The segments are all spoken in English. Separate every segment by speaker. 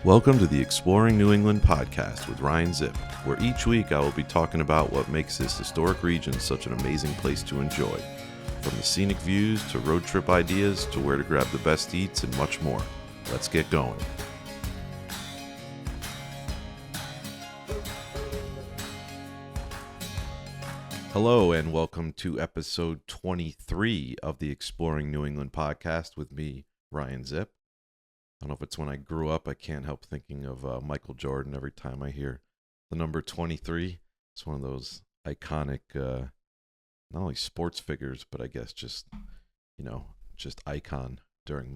Speaker 1: Welcome to the Exploring New England podcast with Ryan Zipp, where each week I will be talking about what makes this historic region such an amazing place to enjoy. From the scenic views to road trip ideas to where to grab the best eats and much more. Let's get going. Hello and welcome to episode 23 of the Exploring New England podcast with me, Ryan Zipp. I don't know if it's when I grew up, I can't help thinking of Michael Jordan every time I hear the number 23. It's one of those iconic, not only sports figures, but I guess just icon during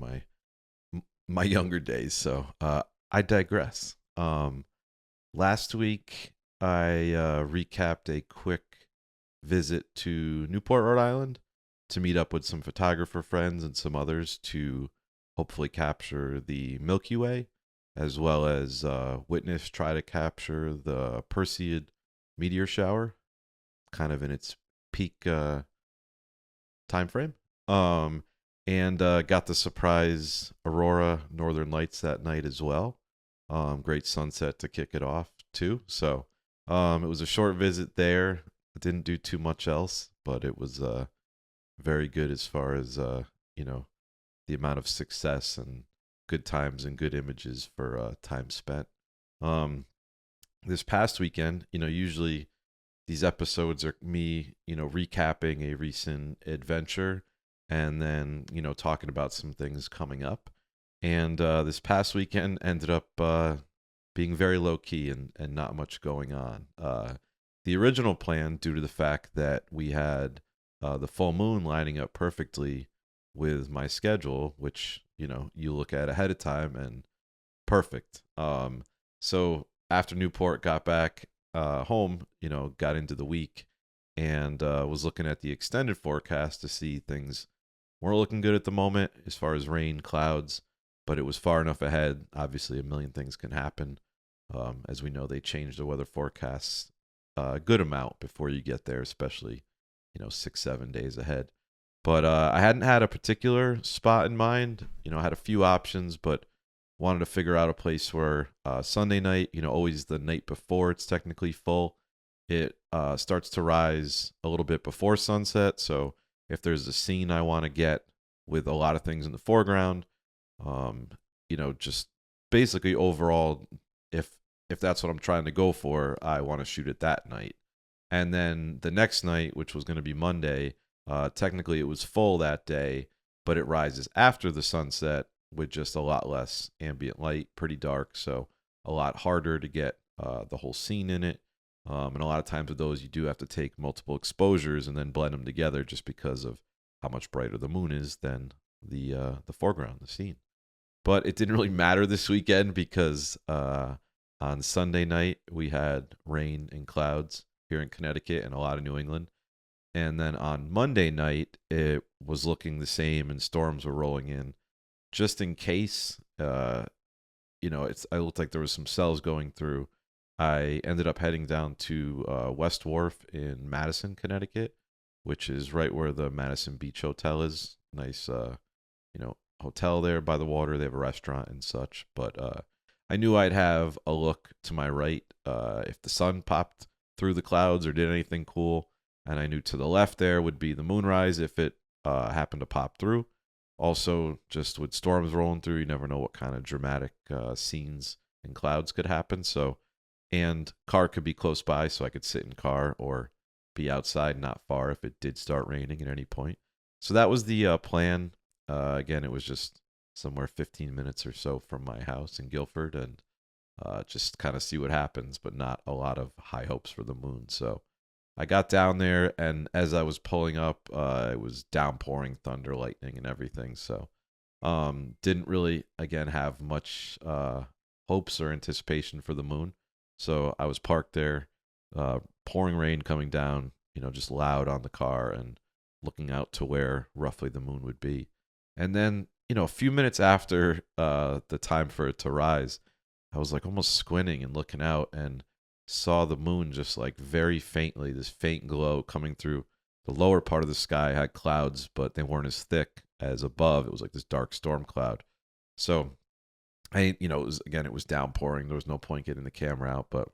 Speaker 1: my younger days. So I digress. Last week, I recapped a quick visit to Newport, Rhode Island to meet up with some photographer friends and some others to hopefully capture the Milky Way, as well as try to capture the Perseid meteor shower, kind of in its peak time frame. And got the surprise aurora northern lights that night as well. Great sunset to kick it off too. So it was a short visit there. I didn't do too much else, but it was very good as far as the amount of success and good times and good images for time spent. This past weekend, usually these episodes are me, recapping a recent adventure and then, talking about some things coming up. And this past weekend ended up being very low key and not much going on. The original plan, due to the fact that we had the full moon lining up perfectly with my schedule, which you look at ahead of time, and perfect. So after Newport got back home, got into the week and was looking at the extended forecast to see things weren't looking good at the moment as far as rain, clouds, but it was far enough ahead. Obviously, a million things can happen. As we know, they change the weather forecasts a good amount before you get there, especially 6-7 days ahead. But I hadn't had a particular spot in mind. I had a few options, but wanted to figure out a place where Sunday night, always the night before it's technically full, it starts to rise a little bit before sunset. So if there's a scene I want to get with a lot of things in the foreground, just basically overall, if that's what I'm trying to go for, I want to shoot it that night. And then the next night, which was going to be Monday, technically it was full that day, but it rises after the sunset with just a lot less ambient light, pretty dark, so a lot harder to get the whole scene in it. And a lot of times with those, you do have to take multiple exposures and then blend them together just because of how much brighter the moon is than the foreground, the scene. But it didn't really matter this weekend because on Sunday night we had rain and clouds here in Connecticut and a lot of New England. And then on Monday night, it was looking the same and storms were rolling in. Just in case, I looked like there was some cells going through. I ended up heading down to West Wharf in Madison, Connecticut, which is right where the Madison Beach Hotel is. Nice, hotel there by the water. They have a restaurant and such. But I knew I'd have a look to my right if the sun popped through the clouds or did anything cool. And I knew to the left there would be the moonrise if it happened to pop through. Also, just with storms rolling through, you never know what kind of dramatic scenes and clouds could happen. So, and car could be close by, so I could sit in car or be outside not far if it did start raining at any point. So that was the plan. Again, it was just somewhere 15 minutes or so from my house in Guilford, and just kind of see what happens, but not a lot of high hopes for the moon. So I got down there, and as I was pulling up, it was downpouring thunder, lightning, and everything. So didn't really, again, have much hopes or anticipation for the moon. So I was parked there, pouring rain coming down, just loud on the car and looking out to where roughly the moon would be. And then, a few minutes after the time for it to rise, I was like almost squinting and looking out and saw the moon just like very faintly, this faint glow coming through the lower part of the sky. Had clouds, but they weren't as thick as above. It was like this dark storm cloud. So it was downpouring. There was no point getting the camera out, but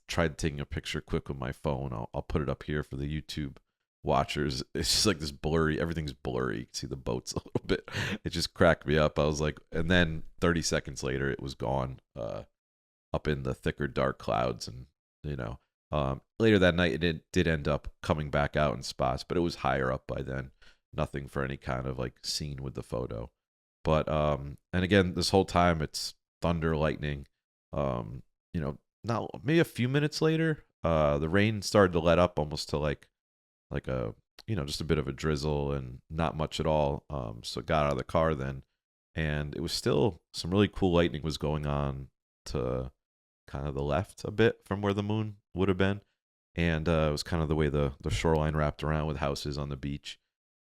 Speaker 1: tried taking a picture quick with my phone. I'll put it up here for the YouTube watchers. It's just like this blurry, everything's blurry. You can see the boats a little bit. It just cracked me up. I was like, and then 30 seconds later, it was gone, up in the thicker dark clouds. And, later that night, it did end up coming back out in spots, but it was higher up by then. Nothing for any kind of like scene with the photo. But and again, this whole time it's thunder, lightning. Not maybe a few minutes later, the rain started to let up almost to like a just a bit of a drizzle and not much at all. So got out of the car then, and it was still some really cool lightning was going on to kind of the left a bit from where the moon would have been, and it was kind of the way the shoreline wrapped around with houses on the beach,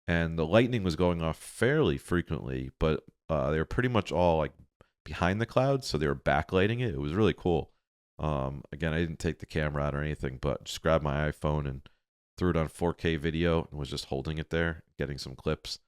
Speaker 1: and the lightning was going off fairly frequently, but they were pretty much all like behind the clouds, so they were backlighting it. It was really cool. Again, I didn't take the camera out or anything, but just grabbed my iPhone and threw it on 4K video and was just holding it there, getting some clips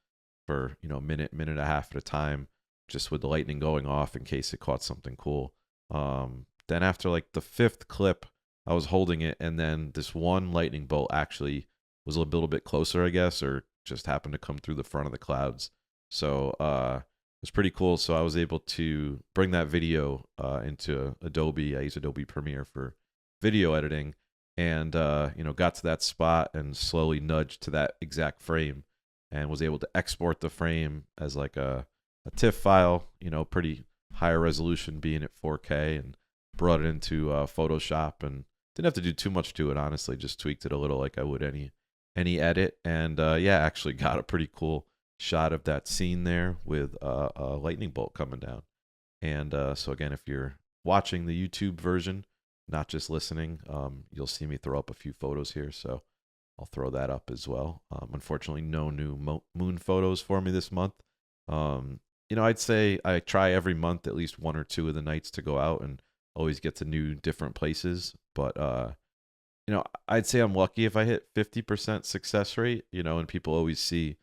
Speaker 1: for minute and a half at a time, just with the lightning going off in case it caught something cool. Then after like the fifth clip, I was holding it, and then this one lightning bolt actually was a little bit closer, I guess, or just happened to come through the front of the clouds. So it was pretty cool. So I was able to bring that video into Adobe. I use Adobe Premiere for video editing, and got to that spot and slowly nudged to that exact frame, and was able to export the frame as like a TIFF file, pretty higher resolution, being at 4K, and brought it into Photoshop, and didn't have to do too much to it, honestly. Just tweaked it a little like I would any edit, and actually got a pretty cool shot of that scene there with a lightning bolt coming down. And so again, if you're watching the YouTube version, not just listening, you'll see me throw up a few photos here, so I'll throw that up as well. Unfortunately, no new moon photos for me this month. I'd say I try every month at least one or two of the nights to go out and always get to new different places, but I'd say I'm lucky if I hit 50% success rate, and people always see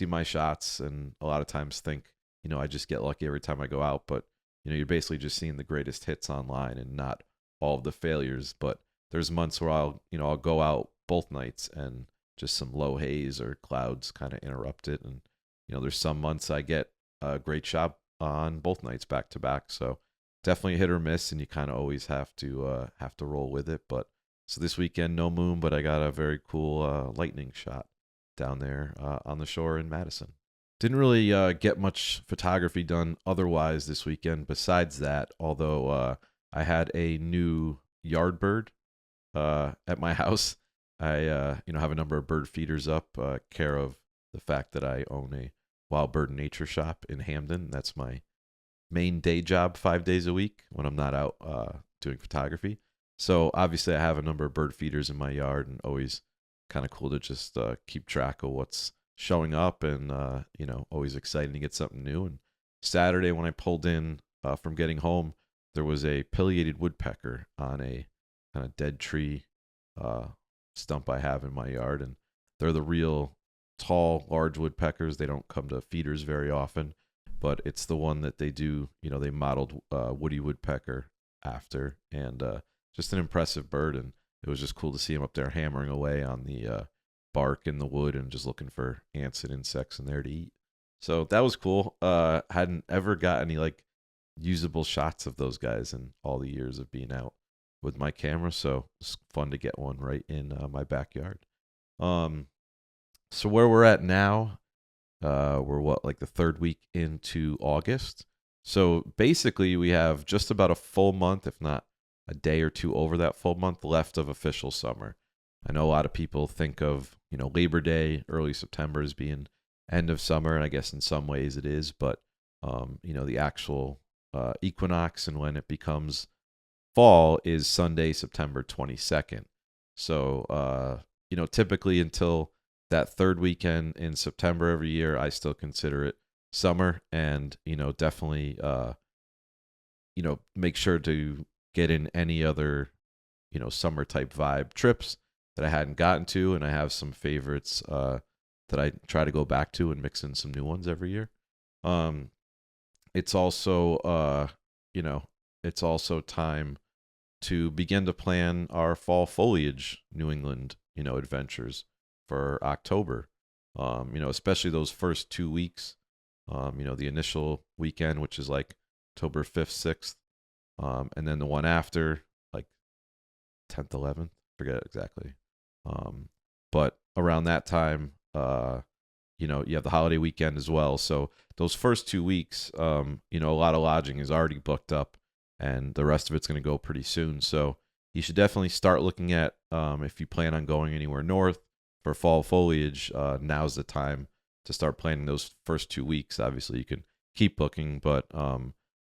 Speaker 1: my shots, and a lot of times think, I just get lucky every time I go out, but you're basically just seeing the greatest hits online and not all of the failures. But there's months where I'll go out both nights and just some low haze or clouds kind of interrupt it, and there's some months I get a great shot on both nights back to back. So definitely hit or miss, and you kind of always have to roll with it. But so this weekend, no moon, but I got a very cool lightning shot down there on the shore in Madison. Didn't really get much photography done otherwise this weekend besides that, although I had a new yard bird at my house. I have a number of bird feeders up, care of the fact that I own a wild bird nature shop in Hamden. That's my main day job 5 days a week when I'm not out doing photography. So obviously I have a number of bird feeders in my yard, and always kind of cool to just keep track of what's showing up, and always exciting to get something new. And Saturday when I pulled in from getting home, there was a pileated woodpecker on a kind of dead tree stump I have in my yard, and they're the real tall, large woodpeckers. They don't come to feeders very often, but it's the one that they do, they modeled Woody Woodpecker after, and just an impressive bird. And it was just cool to see him up there hammering away on the bark in the wood and just looking for ants and insects in there to eat. So that was cool. Hadn't ever got any like usable shots of those guys in all the years of being out with my camera, so it's fun to get one right in my backyard. So where we're at now, we're like the third week into August. So basically we have just about a full month, if not a day or two over that full month left of official summer. I know a lot of people think of, Labor Day, early September as being end of summer, and I guess in some ways it is, but the actual equinox and when it becomes fall is Sunday, September 22nd. So, typically until that third weekend in September every year, I still consider it summer, and, definitely, make sure to get in any other, summer type vibe trips that I hadn't gotten to. And I have some favorites that I try to go back to and mix in some new ones every year. it's also you know, it's also time to begin to plan our fall foliage New England, adventures for October. Especially those first 2 weeks. The initial weekend, which is like October 5th, 6th, and then the one after, like 10th, 11th, forget exactly. But around that time, you have the holiday weekend as well. So those first 2 weeks, a lot of lodging is already booked up, and the rest of it's going to go pretty soon. So you should definitely start looking at, if you plan on going anywhere north for fall foliage, now's the time to start planning those first 2 weeks. Obviously, you can keep booking, but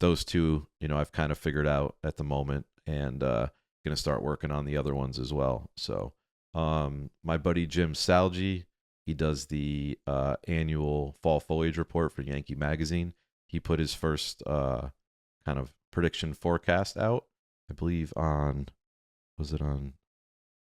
Speaker 1: those two, I've kind of figured out at the moment, and going to start working on the other ones as well. So my buddy Jim Salgi, he does the annual fall foliage report for Yankee Magazine. He put his first kind of prediction forecast out, I believe was it on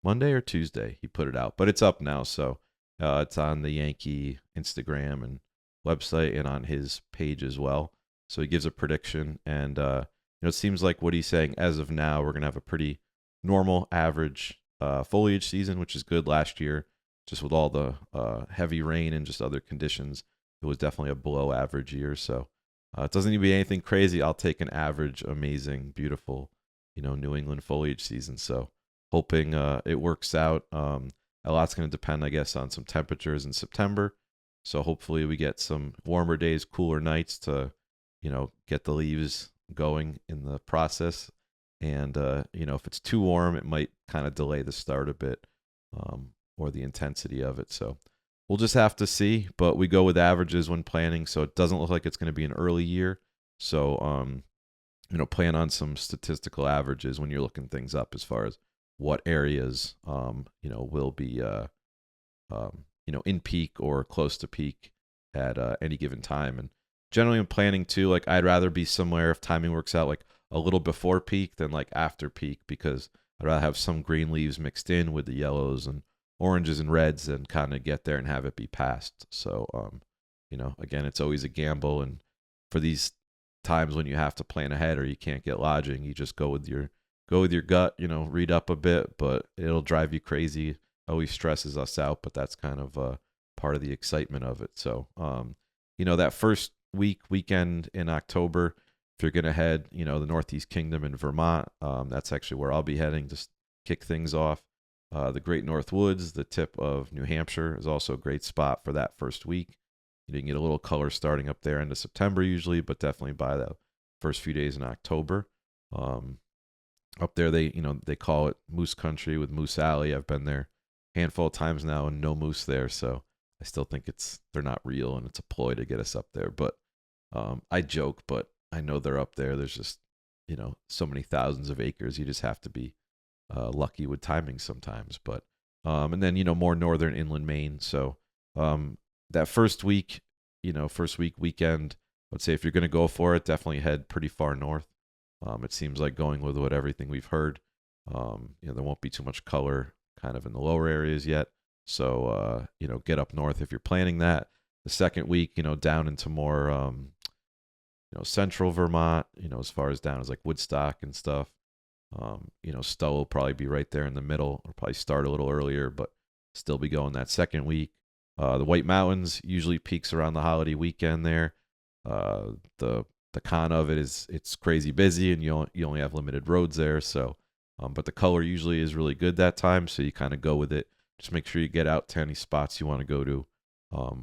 Speaker 1: Monday or Tuesday? He put it out, but it's up now. So it's on the Yankee Instagram and website and on his page as well. So he gives a prediction, and it seems like what he's saying as of now, we're going to have a pretty normal average foliage season, which is good. Last year, just with all the heavy rain and just other conditions, it was definitely a below average year. So it doesn't need to be anything crazy. I'll take an average, amazing, beautiful, New England foliage season. So hoping it works out. A lot's going to depend, I guess, on some temperatures in September. So hopefully we get some warmer days, cooler nights to, get the leaves going in the process. And, if it's too warm, it might kind of delay the start a bit, or the intensity of it. So we'll just have to see. But we go with averages when planning, so it doesn't look like it's going to be an early year. So, plan on some statistical averages when you're looking things up as far as what areas, will be, in peak or close to peak at any given time. And generally in planning too, like I'd rather be somewhere, if timing works out, like a little before peak than like after peak, because I'd rather have some green leaves mixed in with the yellows and oranges and reds and kind of get there and have it be passed. So, again, it's always a gamble. And for these times when you have to plan ahead or you can't get lodging, you just go with your gut, read up a bit, but it'll drive you crazy. Always stresses us out, but that's kind of part of the excitement of it. So, that first weekend in October, if you're going to head, the Northeast Kingdom in Vermont, that's actually where I'll be heading to kick things off. The Great North Woods, the tip of New Hampshire, is also a great spot for that first week. You can get a little color starting up there end of September usually, but definitely by the first few days in October. Up there, they call it Moose Country with Moose Alley. I've been there a handful of times now and no moose there, so I still think they're not real and it's a ploy to get us up there. But I joke, but I know they're up there. There's just so many thousands of acres. You just have to be lucky with timing sometimes. But and then more northern inland Maine. So that first week, weekend, I'd say if you're going to go for it, definitely head pretty far north. It seems like going with everything we've heard. There won't be too much color kind of in the lower areas yet. So, get up north if you're planning that. The second week, down into more, central Vermont, as far as down as like Woodstock and stuff. Stowe will probably be right there in the middle. It'll probably start a little earlier, but still be going that second week. The White Mountains usually peaks around the holiday weekend there. The con of it is it's crazy busy and you only have limited roads there. So, but the color usually is really good that time. So you kind of go with it. Just make sure you get out to any spots you want to go to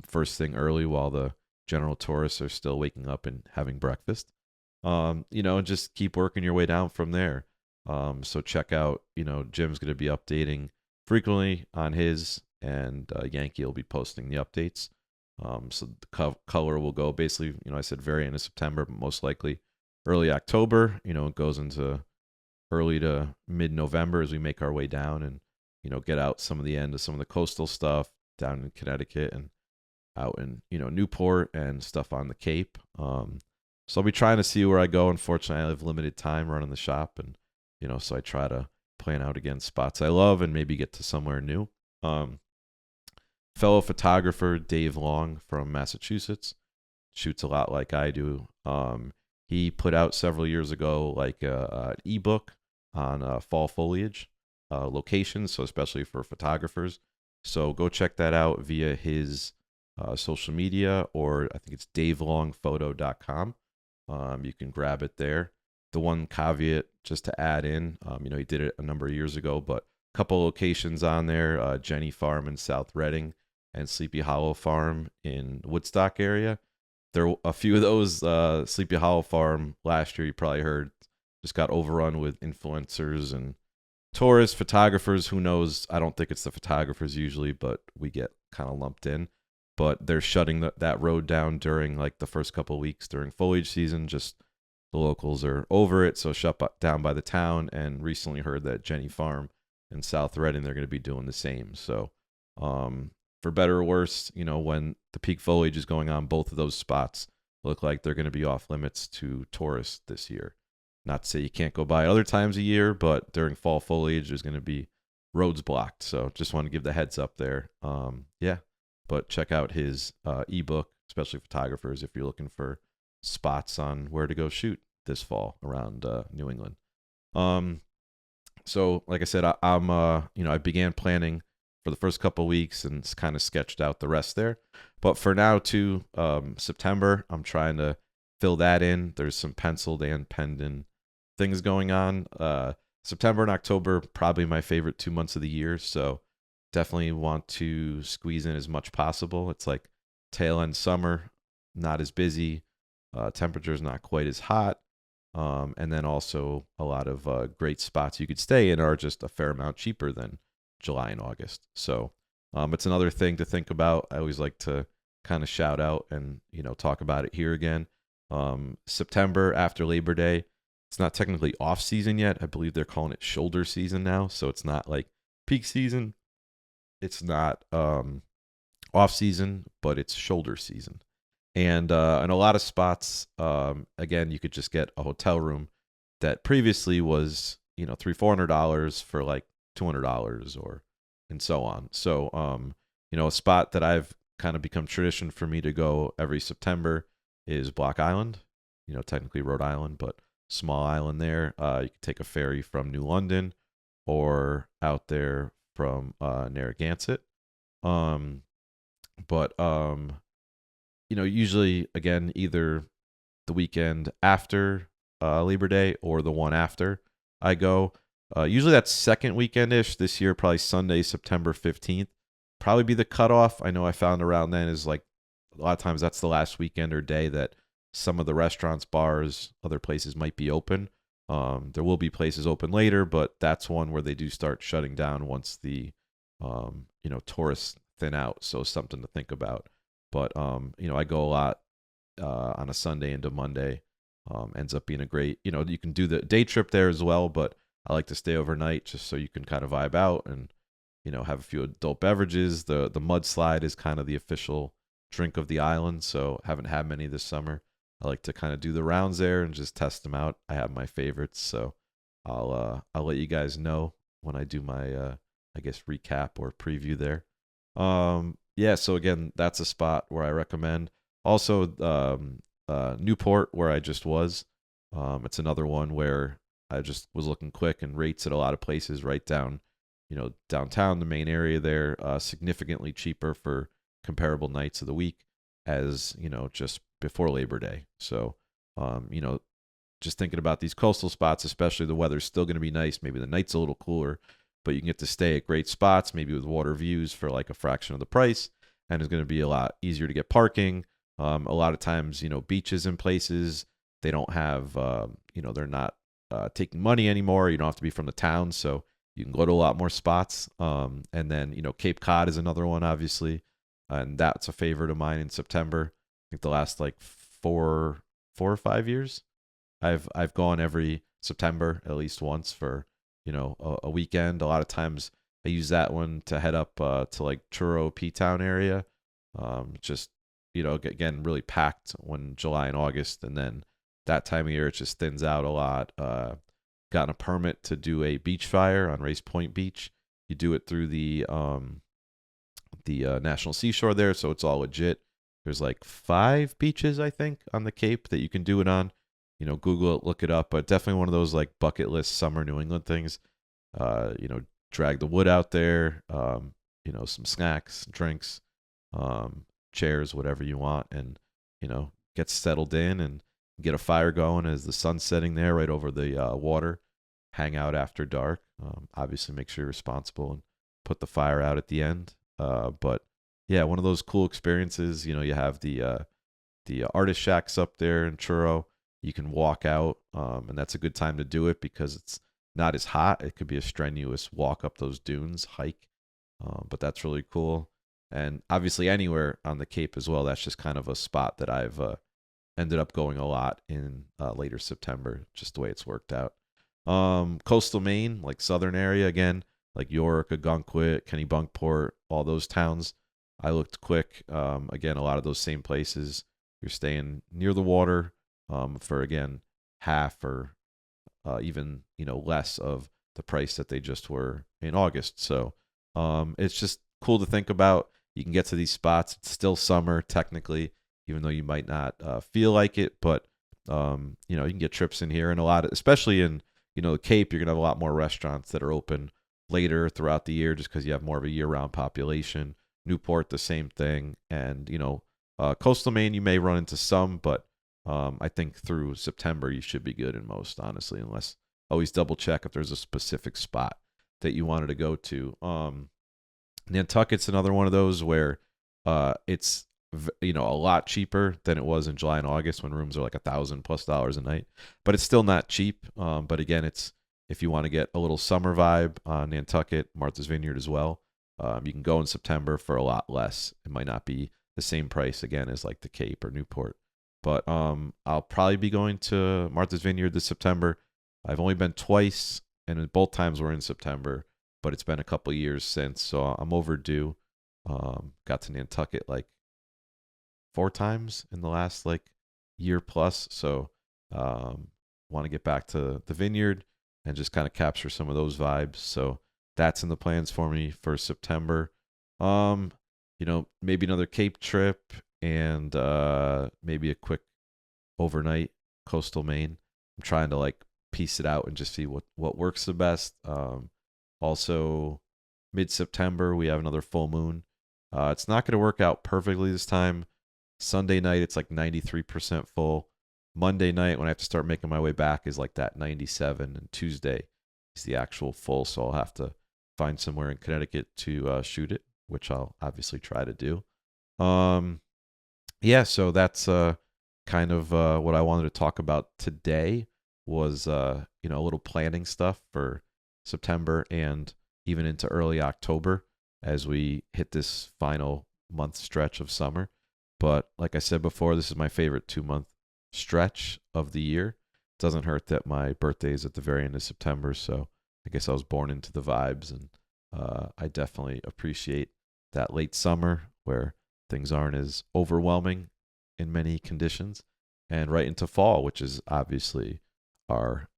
Speaker 1: first thing early while the general tourists are still waking up and having breakfast. And just keep working your way down from there. So check out, Jim's going to be updating frequently on his, and Yankee will be posting the updates. So the color will go basically, I said very end of September, but most likely early October. It goes into early to mid-November as we make our way down and, get out some of the end of some of the coastal stuff down in Connecticut and out in, Newport and stuff on the Cape. So I'll be trying to see where I go. Unfortunately, I have limited time running the shop, and, so I try to plan out again spots I love and maybe get to somewhere new. Fellow photographer Dave Long from Massachusetts shoots a lot like I do. He put out several years ago like a ebook on fall foliage locations, so especially for photographers. So go check that out via his social media, or I think it's davelongphoto.com. You can grab it there. The one caveat just to add in, he did it a number of years ago, but a couple locations on there, Jenny Farm in South Reading and Sleepy Hollow Farm in Woodstock area. There a few of those. Sleepy Hollow Farm last year, you probably heard, just got overrun with influencers and tourists, photographers. Who knows? I don't think it's the photographers usually, but we get kind of lumped in. But they're shutting that road down during like the first couple of weeks during foliage season. Just the locals are over it, so shut down by the town. And recently heard that Jenny Farm in South Reading, they're going to be doing the same. So for better or worse, when the peak foliage is going on, both of those spots look like they're going to be off limits to tourists this year. Not to say you can't go by other times a year, but during fall foliage, there's going to be roads blocked. So just want to give the heads up there. But check out his ebook, especially photographers, if you're looking for spots on where to go shoot this fall around New England. So like I said, I began planning for the first couple of weeks and kind of sketched out the rest there. But for now, too, September, I'm trying to fill that in. There's some penciled and penned in things going on. September and October, probably my favorite 2 months of the year. So definitely want to squeeze in as much possible. It's like tail end summer, not as busy. Temperature's not quite as hot. And then also a lot of great spots you could stay in are just a fair amount cheaper than July and August. So it's another thing to think about. I always like to kind of shout out and talk about it here again. September after Labor Day, it's not technically off season yet. I believe they're calling it shoulder season now. So it's not like peak season. It's not off season, but it's shoulder season. And in a lot of spots, again, you could just get a hotel room that previously was $300-$400 for like $200 and so on. So a spot that I've kind of become tradition for me to go every September is Block Island. Technically Rhode Island, but small island there. You can take a ferry from New London or out there from Narragansett. Usually, again, either the weekend after Labor Day or the one after I go. Usually that's second weekend-ish. This year, probably Sunday, September 15th. Probably be the cutoff. I know I found around then is like a lot of times that's the last weekend or day that some of the restaurants, bars, other places might be open. There will be places open later, but that's one where they do start shutting down once the tourists thin out. So something to think about. But I go a lot on a Sunday into Monday. Ends up being a great, you can do the day trip there as well, but I like to stay overnight just so you can kind of vibe out and have a few adult beverages. The mudslide is kind of the official drink of the island, so haven't had many this summer. I like to kind of do the rounds there and just test them out. I have my favorites, so I'll let you guys know when I do my recap or preview there. So again, that's a spot where I recommend. Also, Newport, where I just was. It's another one where I just was looking quick, and rates at a lot of places right down, downtown, the main area there, significantly cheaper for comparable nights of the week as, just before Labor Day. So, just thinking about these coastal spots, especially the weather's still going to be nice. Maybe the night's a little cooler, but you can get to stay at great spots, maybe with water views for like a fraction of the price. And it's going to be a lot easier to get parking. A lot of times, beaches in places, they don't have, they're not taking money anymore. You don't have to be from the town, so you can go to a lot more spots. And then, Cape Cod is another one, obviously. And that's a favorite of mine in September. I think the last like four or 5 years, I've gone every September at least once for, a weekend. A lot of times I use that one to head up to like Truro, P-Town area. Just, again, really packed when July and August. And then that time of year, it just thins out a lot. Gotten a permit to do a beach fire on Race Point Beach. You do it through the National Seashore there, so it's all legit. There's like 5 beaches, I think, on the Cape that you can do it on. Google it, look it up, but definitely one of those like bucket list summer New England things. Uh, you know, Drag the wood out there, some snacks, drinks, chairs, whatever you want, and, get settled in and get a fire going as the sun's setting there right over the water. Hang out after dark. Obviously, make sure you're responsible and put the fire out at the end. But yeah, one of those cool experiences. You have the artist shacks up there in Churro. You can walk out, and that's a good time to do it because it's not as hot. It could be a strenuous walk up those dunes, hike, but that's really cool. And obviously, anywhere on the Cape as well. That's just kind of a spot that I've ended up going a lot in later September, just the way it's worked out. Coastal Maine, like southern area again, like York, Ogunquit, Kennebunkport, all those towns. I looked quick. Again, a lot of those same places. You're staying near the water for, again, half or even less of the price that they just were in August. So it's just cool to think about. You can get to these spots. It's still summer technically, even though you might not feel like it. But you can get trips in here, and a lot of, especially in the Cape, you're gonna have a lot more restaurants that are open later throughout the year, just because you have more of a year-round population. Newport, the same thing, and coastal Maine, you may run into some, but I think through September you should be good in most, honestly, unless always double check if there's a specific spot that you wanted to go to. Nantucket's another one of those where it's a lot cheaper than it was in July and August when rooms are like $1,000+ a night, but it's still not cheap. But again, it's if you want to get a little summer vibe on Nantucket, Martha's Vineyard as well. You can go in September for a lot less. It might not be the same price again as like the Cape or Newport, but I'll probably be going to Martha's Vineyard this September. I've only been twice, and both times were in September, but it's been a couple years since, so I'm overdue. Got to Nantucket like 4 times in the last like year plus, so want to get back to the vineyard and just kind of capture some of those vibes. So that's in the plans for me for September. Maybe another Cape trip and maybe a quick overnight coastal Maine. I'm trying to like piece it out and just see what works the best. Also, mid-September we have another full moon. It's not going to work out perfectly this time. Sunday night it's like 93% full. Monday night when I have to start making my way back is like that 97, and Tuesday is the actual full. So I'll have to find somewhere in Connecticut to shoot it, which I'll obviously try to do. Yeah, so that's kind of what I wanted to talk about today was a little planning stuff for September and even into early October as we hit this final month stretch of summer. But like I said before, this is my favorite 2-month stretch of the year. Doesn't hurt that my birthday is at the very end of September, so I guess I was born into the vibes, and I definitely appreciate that late summer where things aren't as overwhelming in many conditions, and right into fall, which is obviously our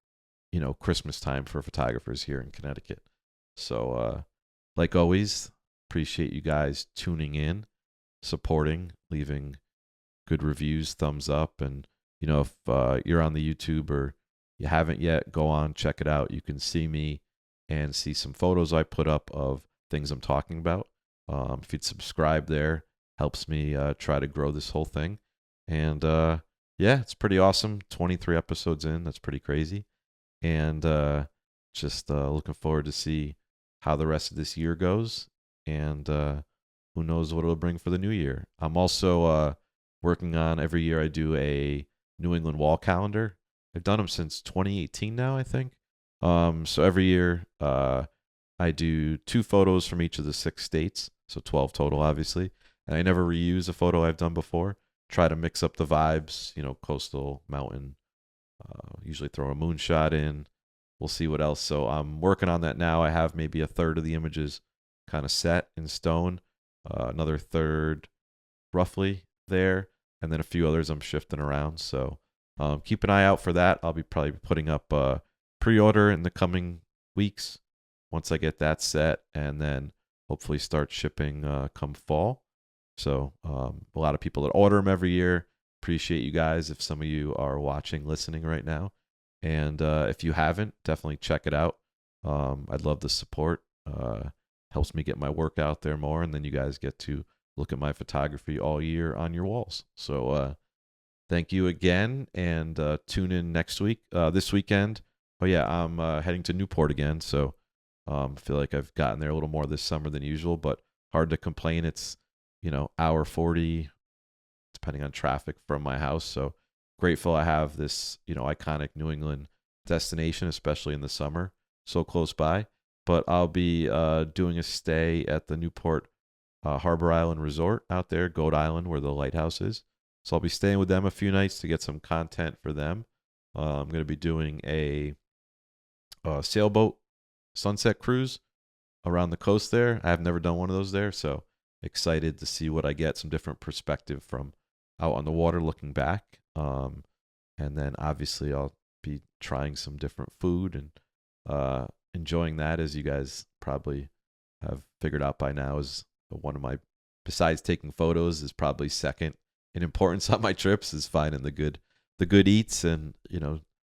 Speaker 1: Christmas time for photographers here in Connecticut. So like always, appreciate you guys tuning in, supporting, leaving good reviews, thumbs up, and if you're on the YouTube or you haven't yet, go on, check it out. You can see me and see some photos I put up of things I'm talking about. If you'd subscribe there, helps me try to grow this whole thing. And yeah, it's pretty awesome. 23 episodes in, that's pretty crazy. And just looking forward to see how the rest of this year goes. And who knows what it'll bring for the new year. I'm also working on, every year I do a New England wall calendar. I've done them since 2018 now, I think. So every year I do 2 photos from each of the 6 states, so 12 total, obviously. And I never reuse a photo I've done before. Try to mix up the vibes, coastal, mountain. Usually throw a moonshot in. We'll see what else. So I'm working on that now. I have maybe a third of the images kind of set in stone. Another third roughly there, and then a few others I'm shifting around. So keep an eye out for that. I'll be probably putting up a pre-order in the coming weeks once I get that set, and then hopefully start shipping come fall. So a lot of people that order them every year. Appreciate you guys. If some of you are watching, listening right now, and if you haven't, definitely check it out. I'd love the support. Helps me get my work out there more, and then you guys get to look at my photography all year on your walls. So thank you again, and tune in next week. This weekend, oh yeah, I'm heading to Newport again. So I feel like I've gotten there a little more this summer than usual, but hard to complain. It's hour 40, depending on traffic from my house. So grateful I have this iconic New England destination, especially in the summer, so close by. But I'll be doing a stay at the Newport Harbor Island Resort out there, Goat Island, where the lighthouse is. So I'll be staying with them a few nights to get some content for them. I'm going to be doing a sailboat sunset cruise around the coast there. I have never done one of those there, so excited to see what I get, some different perspective from out on the water looking back. And then obviously I'll be trying some different food and enjoying that, as you guys probably have figured out by now, is one of my, besides taking photos, is probably second in importance on my trips, is finding the good eats and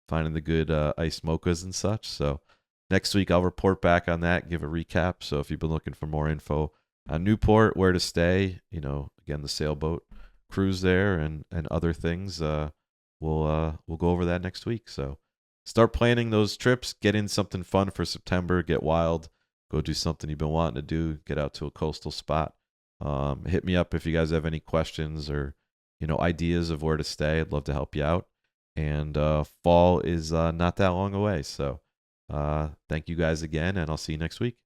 Speaker 1: finding the good iced mochas and such. So next week I'll report back on that, give a recap. So if you've been looking for more info on Newport, where to stay, again, the sailboat cruise there and other things, we'll go over that next week. So start planning those trips, get in something fun for September, get wild, go do something you've been wanting to do, get out to a coastal spot. Hit me up if you guys have any questions or ideas of where to stay. I'd love to help you out. And fall is not that long away. So thank you guys again, and I'll see you next week.